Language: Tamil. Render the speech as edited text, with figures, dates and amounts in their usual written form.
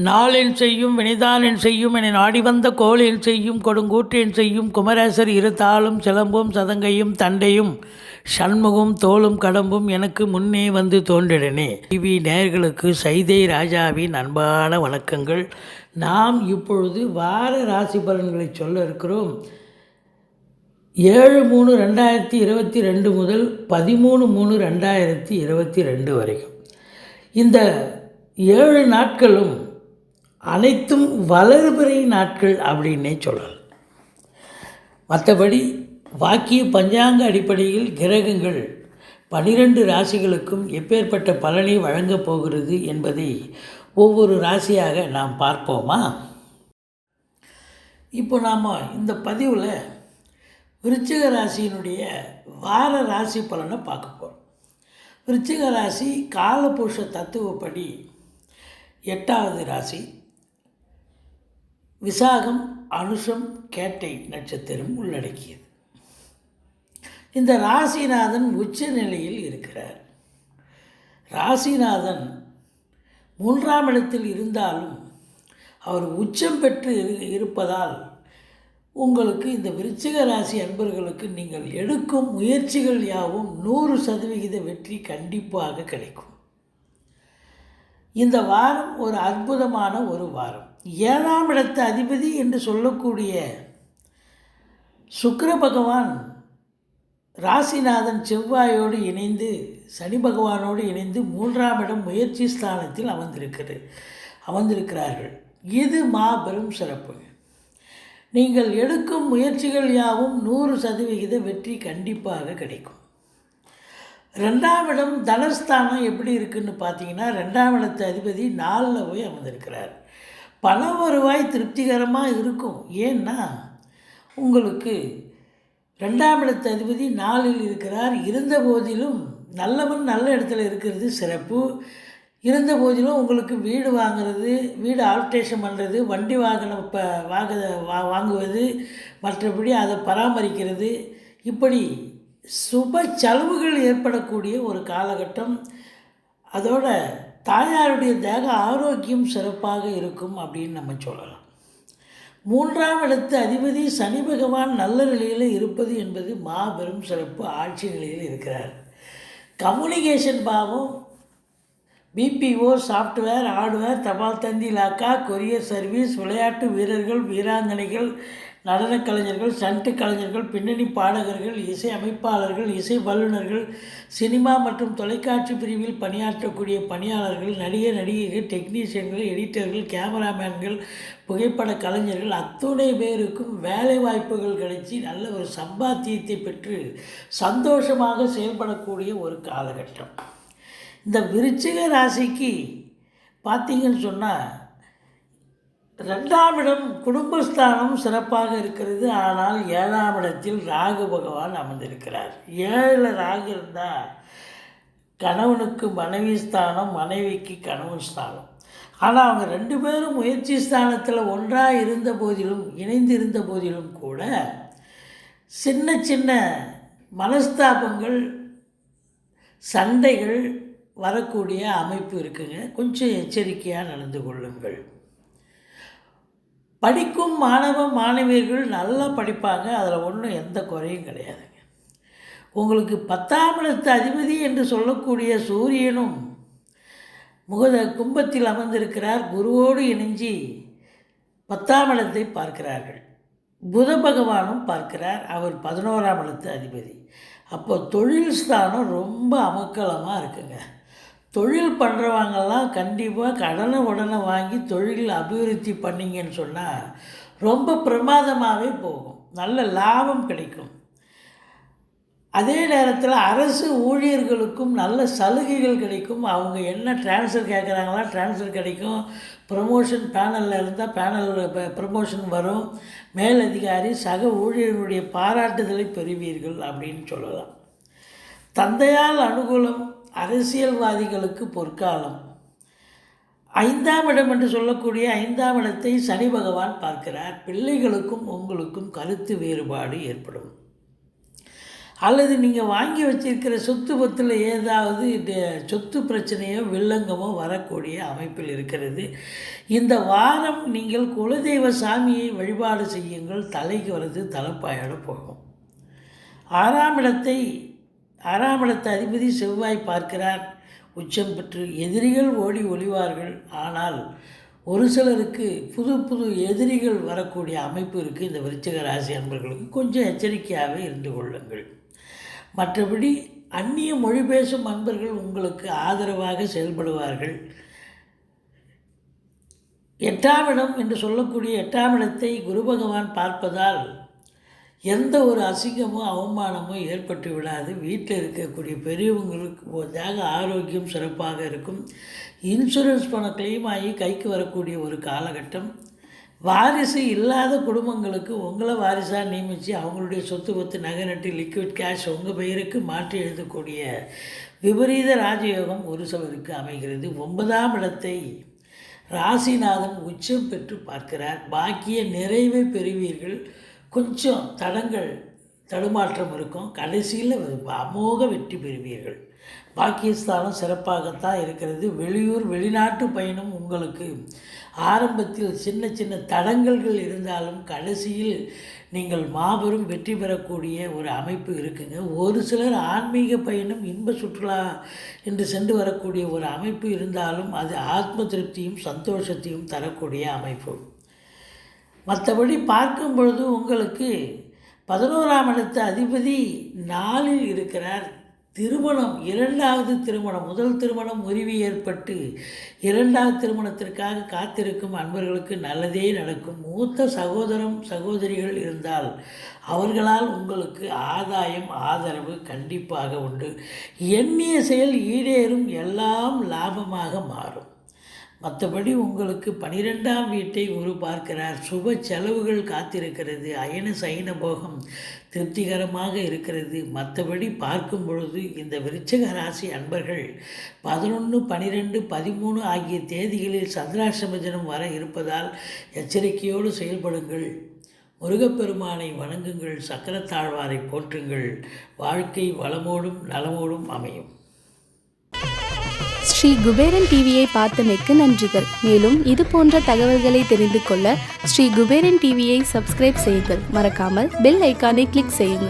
நாளென் செய்யும் வினைதானென் செய்யும் என நாடி வந்த கோளென் செய்யும் கொடுங்கூற்றென் செய்யும் குமரேசர் இரு தாளும் சிலம்பும் சதங்கையும் தண்டையும் சண்முகம் தோளும் கடம்பும் எனக்கு முன்னே வந்து தோன்றிடனே. டிவி நேயர்களுக்கு சைதை ராஜாவின் அன்பான வணக்கங்கள். நாம் இப்பொழுது வார ராசி பலன்களை சொல்ல இருக்கிறோம். 7/3/2022 முதல் 13/3/2022 வரைக்கும் இந்த 7 நாட்களும் அனைத்தும் வளர்பிறை நாட்கள் அப்படின்னே சொல்லலாம். மற்றபடி வாக்கிய பஞ்சாங்க அடிப்படையில் கிரகங்கள் 12 ராசிகளுக்கும் எப்பேற்பட்ட பலனை வழங்கப் போகிறது என்பதை ஒவ்வொரு ராசியாக நாம் பார்ப்போமா? இப்போ நாம் இந்த பதிவில் விருச்சிக ராசியினுடைய வார ராசி பலனை பார்க்க போகிறோம். விருச்சிக ராசி காலபுருஷ தத்துவப்படி 8வது ராசி. விசாகம் அனுஷம் கேட்டை நட்சத்திரம் உள்ளடக்கியது. இந்த ராசிநாதன் உச்ச நிலையில் இருக்கிறார். ராசிநாதன் 3ஆம் இடத்தில் இருந்தாலும் அவர் உச்சம் பெற்று இருப்பதால் உங்களுக்கு இந்த விருச்சிக ராசி அன்பர்களுக்கு நீங்கள் எடுக்கும் முயற்சிகள் யாவும் 100% வெற்றி கண்டிப்பாக கிடைக்கும். இந்த வாரம் ஒரு அற்புதமான ஒரு வாரம். 7ஆம் இடத்து அதிபதி என்று சொல்லக்கூடிய சுக்கிர பகவான் ராசிநாதன் செவ்வாயோடு இணைந்து சனி பகவானோடு இணைந்து 3ஆம் இடம் முயற்சி ஸ்தானத்தில் அமர்ந்திருக்கிறார்கள். இது மாபெரும் சிறப்பு. நீங்கள் எடுக்கும் முயற்சிகள் யாவும் 100% வெற்றி கண்டிப்பாக கிடைக்கும். 2ஆம் இடம் தனஸ்தானம் எப்படி இருக்குதுன்னு பார்த்தீங்கன்னா, 2ஆம் இடத்து அதிபதி 4ல் போய் அமர்ந்திருக்கிறார். பண வருவாய் திருப்திகரமாக இருக்கும். ஏன்னா உங்களுக்கு 2ஆம் இடத்து அதிபதி 4ல் இருக்கிறார். இருந்த போதிலும் நல்லவன் நல்ல இடத்துல இருக்கிறது சிறப்பு. இருந்த போதிலும் உங்களுக்கு வீடு வாங்கிறது, வீடு ஆல்ட்ரேஷன் பண்ணுறது, வண்டி வாகனம் வாங்குவது, மற்றபடி அதை பராமரிக்கிறது, இப்படி சுப செலவுகள் ஏற்படக்கூடிய ஒரு காலகட்டம். அதோட தாயாருடைய தேக ஆரோக்கியம் சிறப்பாக இருக்கும் அப்படின்னு நம்ம சொல்லலாம். 3ஆம் இடத்து அதிபதி சனி பகவான் நல்ல நிலையில் இருப்பது என்பது மாபெரும் சிறப்பு. ஆட்சி நிலையில் இருக்கிறார். கம்யூனிகேஷன் பாவம், பிபிஓ, சாஃப்ட்வேர், ஹார்ட்வேர், தபால் தந்தி இலாக்கா, கொரியர் சர்வீஸ், விளையாட்டு வீரர்கள், வீராங்கனைகள், நடனக் கலைஞர்கள், சண்டு கலைஞர்கள், பின்னணி பாடகர்கள், இசை அமைப்பாளர்கள், இசை வல்லுநர்கள், சினிமா மற்றும் தொலைக்காட்சி பிரிவில் பணியாற்றக்கூடிய பணியாளர்கள், நடிகர் நடிகைகள், டெக்னீஷியன்கள், எடிட்டர்கள், கேமராமேன்கள், புகைப்பட கலைஞர்கள் அத்துணை பேருக்கும் வேலை வாய்ப்புகள் கிடைச்சி நல்ல ஒரு சம்பாத்தியத்தை பெற்று சந்தோஷமாக செயல்படக்கூடிய ஒரு காலகட்டம். இந்த விருச்சிக ராசிக்கு பார்த்தீங்கன்னு சொன்னால் 2ஆம் இடம் குடும்பஸ்தானம் சிறப்பாக இருக்கிறது. ஆனால் 7ஆம் இடத்தில் ராகு பகவான் அமர்ந்திருக்கிறார். 7ல் ராகு இருந்தால் கணவனுக்கு மனைவி ஸ்தானம், மனைவிக்கு கணவன் ஸ்தானம். ஆனால் அவங்க 2 பேரும் முயற்சி ஸ்தானத்தில் ஒன்றாக இருந்த போதிலும், இணைந்து இருந்த போதிலும் கூட சின்ன சின்ன மனஸ்தாபங்கள், சண்டைகள் வரக்கூடிய அமைப்பு இருக்குங்க. கொஞ்சம் எச்சரிக்கையாக நடந்து கொள்ளுங்கள். படிக்கும் மாணவியர்கள் நல்லா படிப்பாங்க. அதில் ஒன்றும் எந்த குறையும் கிடையாதுங்க. உங்களுக்கு 10ஆம் இடத்து அதிபதி என்று சொல்லக்கூடிய சூரியனும் கும்பத்தில் அமர்ந்திருக்கிறார். குருவோடு இணைஞ்சி 10ஆம் இடத்தை பார்க்கிறார்கள். புத பகவானும் பார்க்கிறார். அவர் 11ஆம் இடத்து அதிபதி. அப்போ தொழில் ஸ்தானம் ரொம்ப அமக்கலமாக இருக்குங்க. தொழில் பண்ணுறவங்கெல்லாம் கண்டிப்பாக கடனை உடனே வாங்கி தொழில் அபிவிருத்தி பண்ணிங்கன்னு சொன்னால் ரொம்ப பிரமாதமாகவே போகும். நல்ல லாபம் கிடைக்கும். அதே நேரத்தில் அரசு ஊழியர்களுக்கும் நல்ல சலுகைகள் கிடைக்கும். அவங்க என்ன ட்ரான்ஸ்ஃபர் கேட்குறாங்களா ட்ரான்ஸ்ஃபர் கிடைக்கும். ப்ரமோஷன் பேனலில் இருந்தால் பேனலில் ப்ரமோஷன் வரும். மேலதிகாரி சக ஊழியர்களுடைய பாராட்டுதலை பெறுவீர்கள் அப்படின்னு சொல்லலாம். தந்தையால் அனுகூலம். அரசியல்வாதிகளுக்கு பொற்காலம். 5ஆம் இடம் என்று சொல்லக்கூடிய 5ஆம் இடத்தை சனி பகவான் பார்க்கிறார். பிள்ளைகளுக்கும் உங்களுக்கும் கருத்து வேறுபாடு ஏற்படும். அல்லது நீங்கள் வாங்கி வச்சிருக்கிற சொத்து பத்தில் ஏதாவது சொத்து பிரச்சனையோ வில்லங்கமோ வரக்கூடிய அமைப்பில் இருக்கிறது. இந்த வாரம் நீங்கள் குலதெய்வ சாமியை வழிபாடு செய்யுங்கள். தலைக்கு வரது தலைப்பாயோட போகும். ஆறாம் இடத்தை அதிபதி செவ்வாய் பார்க்கிறார். உச்சம் பெற்று எதிரிகள் ஓடி ஒளிவார்கள். ஆனால் ஒரு சிலருக்கு புது எதிரிகள் வரக்கூடிய அமைப்பு இருக்குது. இந்த விருச்சிக ராசி அன்பர்களுக்கு கொஞ்சம் எச்சரிக்கையாகவே இருந்து கொள்ளுங்கள். மற்றபடி அந்நிய மொழி பேசும் அன்பர்கள் உங்களுக்கு ஆதரவாக செயல்படுவார்கள். 8ஆம் இடம் என்று சொல்லக்கூடிய 8ஆம் இடத்தை குரு பகவான் பார்ப்பதால் எந்த ஒரு அசிங்கமோ அவமானமோ ஏற்பட்டு விடாது. வீட்டில் இருக்கக்கூடிய பெரியவங்களுக்கு ஆரோக்கியம் சிறப்பாக இருக்கும். இன்சூரன்ஸ் பணம் கிளைம் ஆகி கைக்கு வரக்கூடிய ஒரு காலகட்டம். வாரிசு இல்லாத குடும்பங்களுக்கு உங்களை வாரிசாக நியமித்து அவங்களுடைய சொத்து பத்து நகை நட்டு லிக்விட் கேஷ் உங்கள் பெயருக்கு மாற்றி எழுதக்கூடிய விபரீத ராஜயோகம் ஒரு சிலருக்கு அமைகிறது. 9ஆம் இடத்தை ராசிநாதன் உச்சம் பெற்று பார்க்கிறார். பாக்கிய நிறைவை பெறுவீர்கள். கொஞ்சம் தடுமாற்றம் இருக்கும். கடைசியில் அமோக வெற்றி பெறுவீர்கள். பாக்கியஸ்தானம் சிறப்பாகத்தான் இருக்கிறது. வெளியூர் வெளிநாட்டு பயணம் உங்களுக்கு ஆரம்பத்தில் சின்ன தடங்கல்கள் இருந்தாலும் கடைசியில் நீங்கள் மாபெரும் வெற்றி பெறக்கூடிய ஒரு அமைப்பு இருக்குங்க. ஒரு சிலர் ஆன்மீக பயணம் இன்ப சுற்றுலா என்று சென்று வரக்கூடிய ஒரு அமைப்பு இருந்தாலும் அது ஆத்ம திருப்தியும் சந்தோஷத்தையும் தரக்கூடிய அமைப்பு. மற்றபடி பார்க்கும் பொழுது உங்களுக்கு 11ஆம் இடத்து அதிபதி 4இல் இருக்கிறார். திருமணம், 2வது திருமணம், முதல் திருமணம் முறிவு ஏற்பட்டு 2வது திருமணத்திற்காக காத்திருக்கும் அன்பர்களுக்கு நல்லதே நடக்கும். மூத்த சகோதரிகள் இருந்தால் அவர்களால் உங்களுக்கு ஆதாயம் ஆதரவு கண்டிப்பாக உண்டு. எண்ணிய செயல் ஈடேறும். எல்லாம் லாபமாக மாறும். மற்றபடி உங்களுக்கு 12ஆம் வீட்டை குரு பார்க்கிறார். சுப செலவுகள் காத்திருக்கிறது. அயன சயன போகம் திருப்திகரமாக இருக்கிறது. மற்றபடி பார்க்கும் பொழுது இந்த விருச்சிக ராசி அன்பர்கள் 11, 12, 13 ஆகிய தேதிகளில் சந்திராஷ்டம தினம் வர இருப்பதால் எச்சரிக்கையோடு செயல்படுங்கள். முருகப்பெருமானை வணங்குங்கள். சக்கரத்தாழ்வாரை போற்றுங்கள். வாழ்க்கை வளமோடும் நலமோடும் அமையும். ஸ்ரீ குபேரன் டிவியை பார்த்தமைக்கு நன்றிகள். மேலும் இது போன்ற தகவல்களை தெரிந்து கொள்ள ஸ்ரீ குபேரன் டிவியை சப்ஸ்கிரைப் செய்யுங்கள். மறக்காமல் பெல் ஐக்கானை கிளிக் செய்யுங்கள்.